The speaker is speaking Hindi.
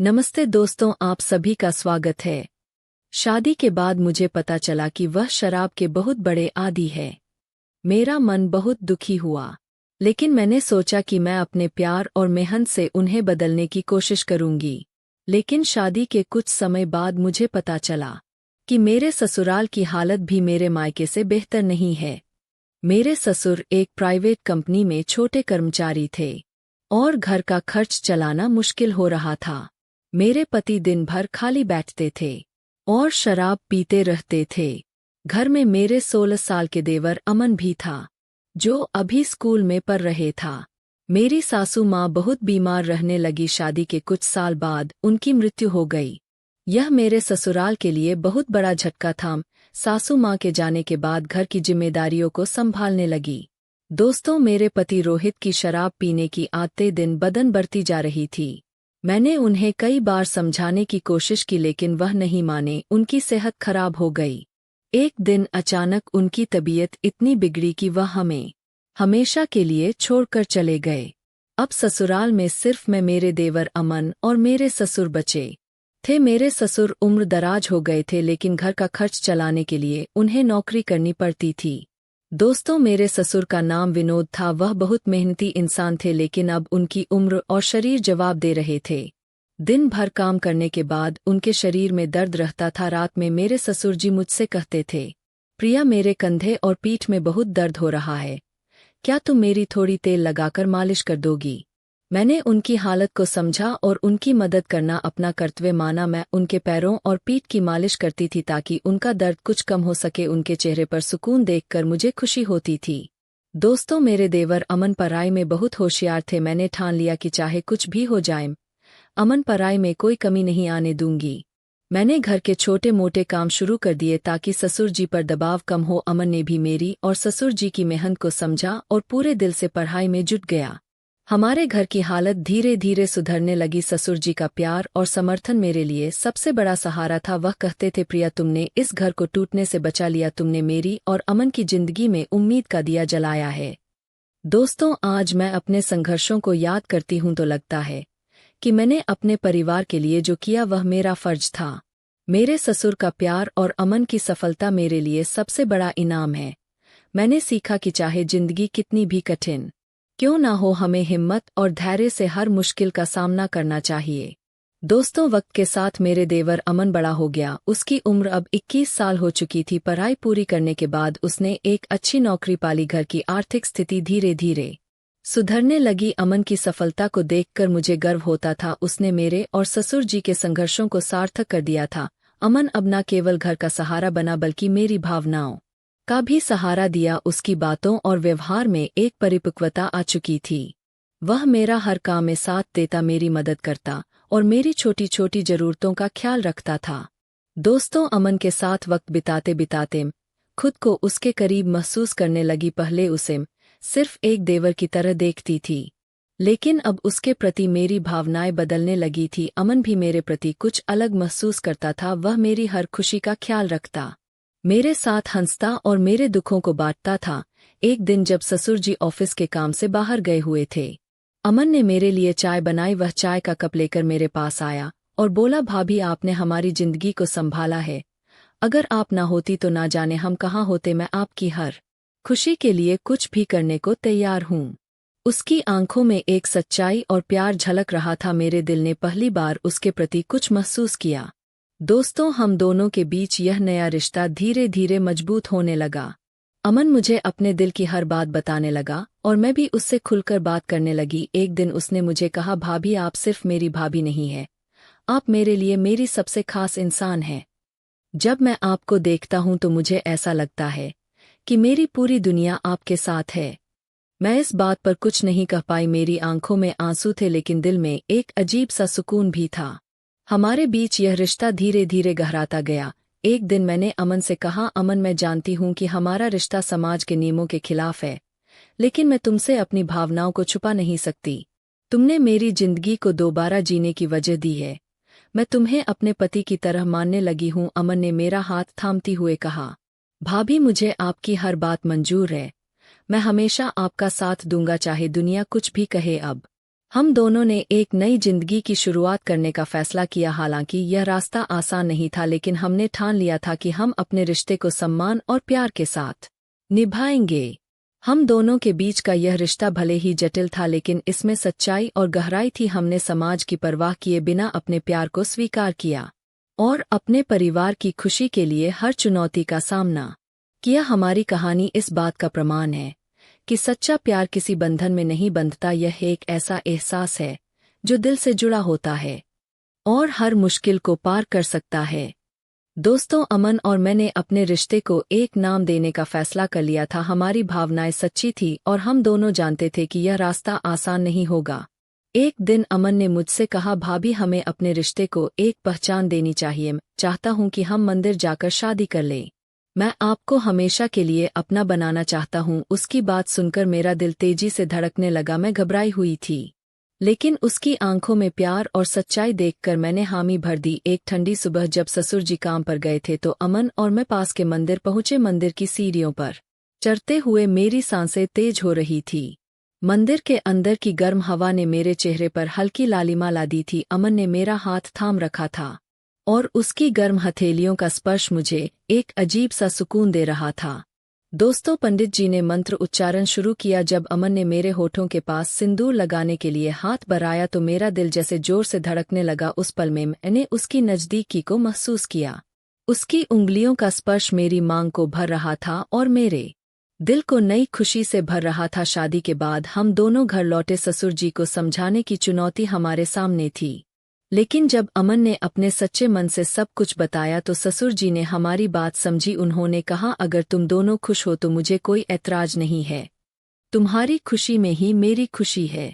नमस्ते दोस्तों, आप सभी का स्वागत है। शादी के बाद मुझे पता चला कि वह शराब के बहुत बड़े आदी है। मेरा मन बहुत दुखी हुआ, लेकिन मैंने सोचा कि मैं अपने प्यार और मेहनत से उन्हें बदलने की कोशिश करूंगी। लेकिन शादी के कुछ समय बाद मुझे पता चला कि मेरे ससुराल की हालत भी मेरे मायके से बेहतर नहीं है। मेरे ससुर एक प्राइवेट कंपनी में छोटे कर्मचारी थे और घर का खर्च चलाना मुश्किल हो रहा था। मेरे पति दिन भर खाली बैठते थे और शराब पीते रहते थे। घर में मेरे 16 साल के देवर अमन भी था, जो अभी स्कूल में पढ़ रहे था। मेरी सासू माँ बहुत बीमार रहने लगी। शादी के कुछ साल बाद उनकी मृत्यु हो गई। यह मेरे ससुराल के लिए बहुत बड़ा झटका था। सासू माँ के जाने के बाद घर की जिम्मेदारियों को संभालने लगी। दोस्तों, मेरे पति रोहित की शराब पीने की आदतें दिन बदन बढ़ती जा रही थी। मैंने उन्हें कई बार समझाने की कोशिश की, लेकिन वह नहीं माने। उनकी सेहत खराब हो गई। एक दिन अचानक उनकी तबीयत इतनी बिगड़ी कि वह हमें हमेशा के लिए छोड़कर चले गए। अब ससुराल में सिर्फ मैं, मेरे देवर अमन और मेरे ससुर बचे थे। मेरे ससुर उम्र दराज हो गए थे, लेकिन घर का खर्च चलाने के लिए उन्हें नौकरी करनी पड़ती थी। दोस्तों, मेरे ससुर का नाम विनोद था। वह बहुत मेहनती इंसान थे, लेकिन अब उनकी उम्र और शरीर जवाब दे रहे थे। दिन भर काम करने के बाद उनके शरीर में दर्द रहता था। रात में मेरे ससुर जी मुझसे कहते थे, प्रिया, मेरे कंधे और पीठ में बहुत दर्द हो रहा है, क्या तुम मेरी थोड़ी तेल लगाकर मालिश कर दोगी? मैंने उनकी हालत को समझा और उनकी मदद करना अपना कर्तव्य माना। मैं उनके पैरों और पीठ की मालिश करती थी ताकि उनका दर्द कुछ कम हो सके। उनके चेहरे पर सुकून देखकर मुझे खुशी होती थी। दोस्तों, मेरे देवर अमन पढ़ाई में बहुत होशियार थे। मैंने ठान लिया कि चाहे कुछ भी हो जाए, अमन पढ़ाई में कोई कमी नहीं आने दूंगी। मैंने घर के छोटे मोटे काम शुरू कर दिए ताकि ससुर जी पर दबाव कम हो। अमन ने भी मेरी और ससुर जी की मेहनत को समझा और पूरे दिल से पढ़ाई में जुट गया। हमारे घर की हालत धीरे धीरे सुधरने लगी। ससुर जी का प्यार और समर्थन मेरे लिए सबसे बड़ा सहारा था। वह कहते थे, प्रिया, तुमने इस घर को टूटने से बचा लिया। तुमने मेरी और अमन की जिंदगी में उम्मीद का दिया जलाया है। दोस्तों, आज मैं अपने संघर्षों को याद करती हूँ तो लगता है कि मैंने अपने परिवार के लिए जो किया वह मेरा फर्ज था। मेरे ससुर का प्यार और अमन की सफलता मेरे लिए सबसे बड़ा इनाम है। मैंने सीखा कि चाहे जिंदगी कितनी भी कठिन क्यों ना हो, हमें हिम्मत और धैर्य से हर मुश्किल का सामना करना चाहिए। दोस्तों, वक्त के साथ मेरे देवर अमन बड़ा हो गया। उसकी उम्र अब 21 साल हो चुकी थी। पढ़ाई पूरी करने के बाद उसने एक अच्छी नौकरी पाली। घर की आर्थिक स्थिति धीरे धीरे सुधरने लगी। अमन की सफलता को देखकर मुझे गर्व होता था। उसने मेरे और ससुर जी के संघर्षों को सार्थक कर दिया था। अमन अब न केवल घर का सहारा बना, बल्कि मेरी भावनाओं का भी सहारा दिया। उसकी बातों और व्यवहार में एक परिपक्वता आ चुकी थी। वह मेरा हर काम में साथ देता, मेरी मदद करता और मेरी छोटी छोटी जरूरतों का ख्याल रखता था। दोस्तों, अमन के साथ वक्त बिताते बिताते खुद को उसके करीब महसूस करने लगी। पहले उसे सिर्फ एक देवर की तरह देखती थी, लेकिन अब उसके प्रति मेरी भावनाएं बदलने लगी थी। अमन भी मेरे प्रति कुछ अलग महसूस करता था। वह मेरी हर खुशी का ख्याल रखता, मेरे साथ हंसता और मेरे दुखों को बांटता था। एक दिन जब ससुर जी ऑफिस के काम से बाहर गए हुए थे, अमन ने मेरे लिए चाय बनाई। वह चाय का कप लेकर मेरे पास आया और बोला, भाभी, आपने हमारी जिंदगी को संभाला है। अगर आप ना होती तो ना जाने हम कहाँ होते। मैं आपकी हर खुशी के लिए कुछ भी करने को तैयार हूँ। उसकी आंखों में एक सच्चाई और प्यार झलक रहा था। मेरे दिल ने पहली बार उसके प्रति कुछ महसूस किया। दोस्तों, हम दोनों के बीच यह नया रिश्ता धीरे धीरे मजबूत होने लगा। अमन मुझे अपने दिल की हर बात बताने लगा और मैं भी उससे खुलकर बात करने लगी। एक दिन उसने मुझे कहा, भाभी, आप सिर्फ मेरी भाभी नहीं है, आप मेरे लिए मेरी सबसे खास इंसान हैं। जब मैं आपको देखता हूं तो मुझे ऐसा लगता है कि मेरी पूरी दुनिया आपके साथ है। मैं इस बात पर कुछ नहीं कह पाई। मेरी आंखों में आंसू थे, लेकिन दिल में एक अजीब सा सुकून भी था। हमारे बीच यह रिश्ता धीरे धीरे गहराता गया। एक दिन मैंने अमन से कहा, अमन, मैं जानती हूँ कि हमारा रिश्ता समाज के नियमों के खिलाफ है, लेकिन मैं तुमसे अपनी भावनाओं को छुपा नहीं सकती। तुमने मेरी जिंदगी को दोबारा जीने की वजह दी है। मैं तुम्हें अपने पति की तरह मानने लगी हूँ। अमन ने मेरा हाथ थामती हुए कहा, भाभी, मुझे आपकी हर बात मंजूर है। मैं हमेशा आपका साथ दूंगा, चाहे दुनिया कुछ भी कहे। अब हम दोनों ने एक नई जिंदगी की शुरुआत करने का फैसला किया। हालांकि यह रास्ता आसान नहीं था, लेकिन हमने ठान लिया था कि हम अपने रिश्ते को सम्मान और प्यार के साथ निभाएंगे। हम दोनों के बीच का यह रिश्ता भले ही जटिल था, लेकिन इसमें सच्चाई और गहराई थी। हमने समाज की परवाह किए बिना अपने प्यार को स्वीकार किया और अपने परिवार की खुशी के लिए हर चुनौती का सामना किया। हमारी कहानी इस बात का प्रमाण है कि सच्चा प्यार किसी बंधन में नहीं बंधता। यह एक ऐसा एहसास है जो दिल से जुड़ा होता है और हर मुश्किल को पार कर सकता है। दोस्तों, अमन और मैंने अपने रिश्ते को एक नाम देने का फैसला कर लिया था। हमारी भावनाएं सच्ची थी और हम दोनों जानते थे कि यह रास्ता आसान नहीं होगा। एक दिन अमन ने मुझसे कहा, भाभी, हमें अपने रिश्ते को एक पहचान देनी चाहिए। चाहता हूं कि हम मंदिर जाकर शादी कर लें। मैं आपको हमेशा के लिए अपना बनाना चाहता हूं। उसकी बात सुनकर मेरा दिल तेजी से धड़कने लगा। मैं घबराई हुई थी, लेकिन उसकी आंखों में प्यार और सच्चाई देखकर मैंने हामी भर दी। एक ठंडी सुबह जब ससुर जी काम पर गए थे तो अमन और मैं पास के मंदिर पहुंचे। मंदिर की सीढ़ियों पर चढ़ते हुए मेरी सांसें तेज हो रही थी। मंदिर के अंदर की गर्म हवा ने मेरे चेहरे पर हल्की लालिमा ला दी थी। अमन ने मेरा हाथ थाम रखा था और उसकी गर्म हथेलियों का स्पर्श मुझे एक अजीब सा सुकून दे रहा था। दोस्तों, पंडित जी ने मंत्र उच्चारण शुरू किया। जब अमन ने मेरे होठों के पास सिंदूर लगाने के लिए हाथ बढ़ाया तो मेरा दिल जैसे जोर से धड़कने लगा। उस पल में मैंने उसकी नज़दीकी को महसूस किया। उसकी उंगलियों का स्पर्श मेरी मांग को भर रहा था और मेरे दिल को नई खुशी से भर रहा था। शादी के बाद हम दोनों घर लौटे। ससुर जी को समझाने की चुनौती हमारे सामने थी, लेकिन जब अमन ने अपने सच्चे मन से सब कुछ बताया तो ससुर जी ने हमारी बात समझी। उन्होंने कहा, अगर तुम दोनों खुश हो तो मुझे कोई ऐतराज नहीं है। तुम्हारी खुशी में ही मेरी खुशी है।